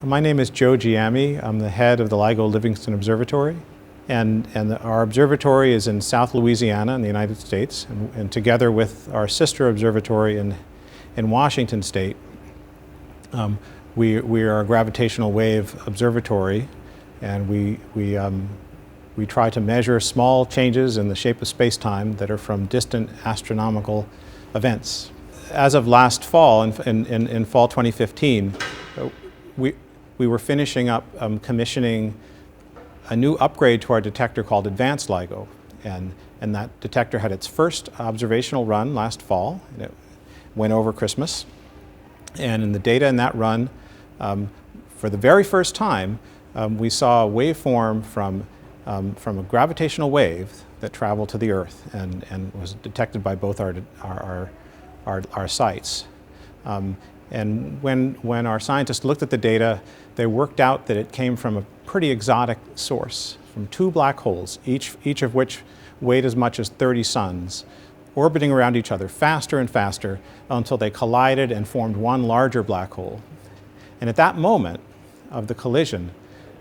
My name is Joe Giaime. I'm the head of the LIGO Livingston Observatory. And our observatory is in South Louisiana in the United States. And together with our sister observatory in Washington State, we are a gravitational wave observatory. And we try to measure small changes in the shape of space-time that are from distant astronomical events. As of last fall, in fall 2015, we were finishing up commissioning a new upgrade to our detector called Advanced LIGO. And that detector had its first observational run last fall, and it went over Christmas. And in the data in that run, for the very first time, we saw a waveform from a gravitational wave that traveled to the Earth and was detected by both our sites. And when our scientists looked at the data, they worked out that it came from a pretty exotic source, from two black holes, each of which weighed as much as 30 suns, orbiting around each other faster and faster until they collided and formed one larger black hole. And at that moment of the collision,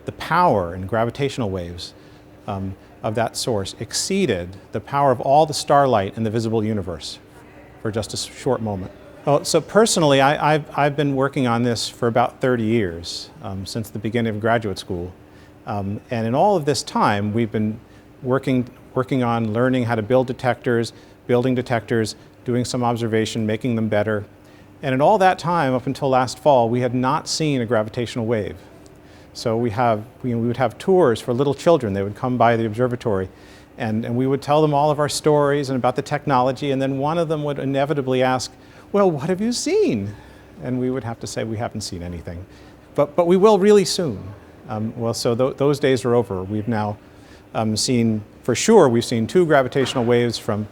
the power in gravitational waves of that source exceeded the power of all the starlight in the visible universe for just a short moment. Well, so personally, I've been working on this for about 30 years, since the beginning of graduate school. And in all of this time, we've been working on learning how to build detectors, building detectors, doing some observation, making them better. And in all that time, up until last fall, we had not seen a gravitational wave. So we would have tours for little children. They would come by the observatory, and we would tell them all of our stories and about the technology, and then one of them would inevitably ask, well, what have you seen? And we would have to say we haven't seen anything. But we will really soon. Those days are over. We've now seen, for sure, we've seen two gravitational waves from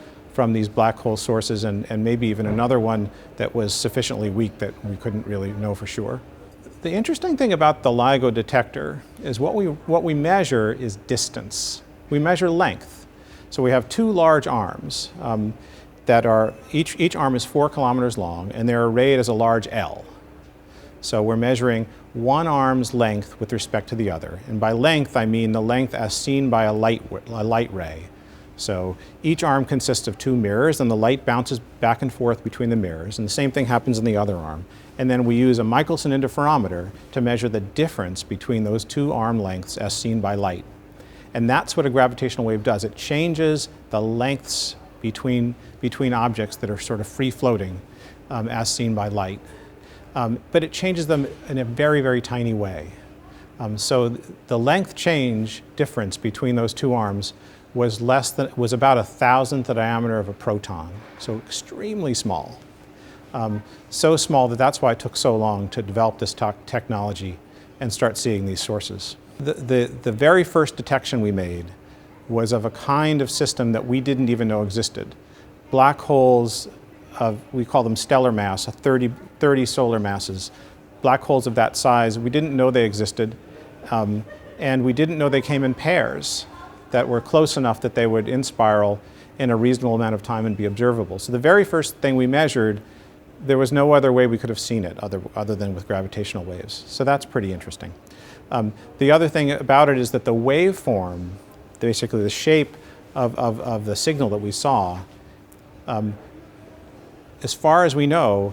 these black hole sources, and maybe even another one that was sufficiently weak that we couldn't really know for sure. The interesting thing about the LIGO detector is what we measure is distance. We measure length. So we have two large arms that are, each arm is 4 kilometers long, and they're arrayed as a large L. So we're measuring one arm's length with respect to the other. And by length, I mean the length as seen by a light ray. So each arm consists of 2 mirrors, and the light bounces back and forth between the mirrors. And the same thing happens in the other arm. And then we use a Michelson interferometer to measure the difference between those 2 arm lengths as seen by light. And that's what a gravitational wave does. It changes the lengths between objects that are sort of free-floating as seen by light. But it changes them in a very, very tiny way. So the length change difference between those 2 arms was was about 1,000th the diameter of a proton, so extremely small. So small that's why it took so long to develop this technology and start seeing these sources. The very first detection we made was of a kind of system that we didn't even know existed. Black holes we call them stellar mass, 30 solar masses. Black holes of that size, we didn't know they existed, and we didn't know they came in pairs that were close enough that they would in-spiral in a reasonable amount of time and be observable. So the very first thing we measured, there was no other way we could have seen it other than with gravitational waves. So that's pretty interesting. The other thing about it is that the waveform, basically the shape of the signal that we saw, as far as we know,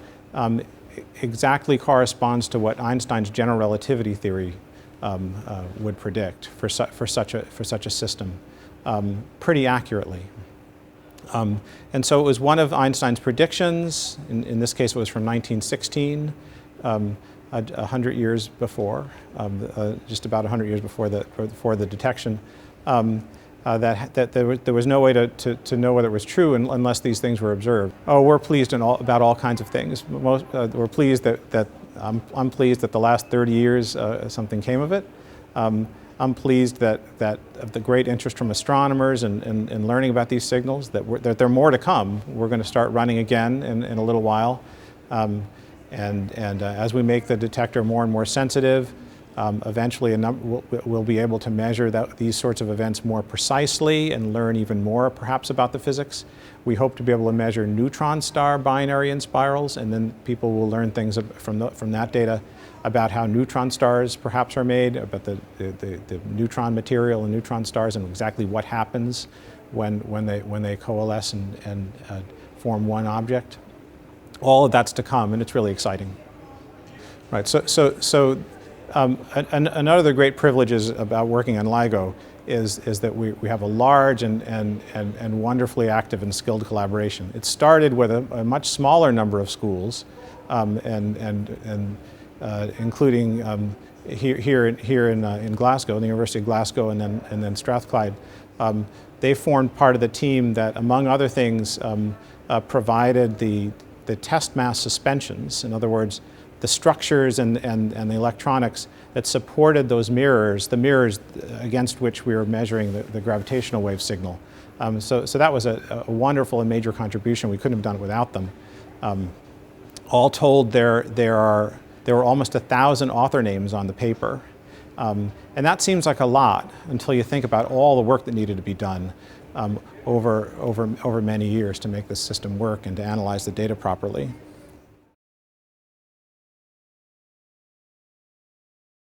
exactly corresponds to what Einstein's general relativity theory would predict for such a system, pretty accurately. And so it was one of Einstein's predictions. In this case, it was from 1916, 100 years before, just about 100 years before the detection. That there was no way to know whether it was true unless these things were observed. Oh, we're pleased about all kinds of things. We're pleased I'm pleased that the last 30 years something came of it. I'm pleased that of the great interest from astronomers in learning about these signals, that there are more to come. We're going to start running again in a little while. As we make the detector more and more sensitive, eventually we'll be able to measure these sorts of events more precisely and learn even more perhaps about the physics. We hope to be able to measure neutron star binary and spirals, and then people will learn things from that data about how neutron stars perhaps are made, about the neutron material in neutron stars and exactly what happens when they coalesce and form one object. All of that's to come, and it's really exciting. Right. Another of the great privileges about working on LIGO is that we have a large and wonderfully active and skilled collaboration. It started with a much smaller number of schools, including here in Glasgow, the University of Glasgow, and then Strathclyde. They formed part of the team that, among other things, provided the test mass suspensions. In other words, the structures and the electronics that supported those mirrors, the mirrors against which we were measuring the gravitational wave signal. So that was a wonderful and major contribution. We couldn't have done it without them. All told, there were almost 1,000 author names on the paper. And that seems like a lot until you think about all the work that needed to be done over many years to make this system work and to analyze the data properly.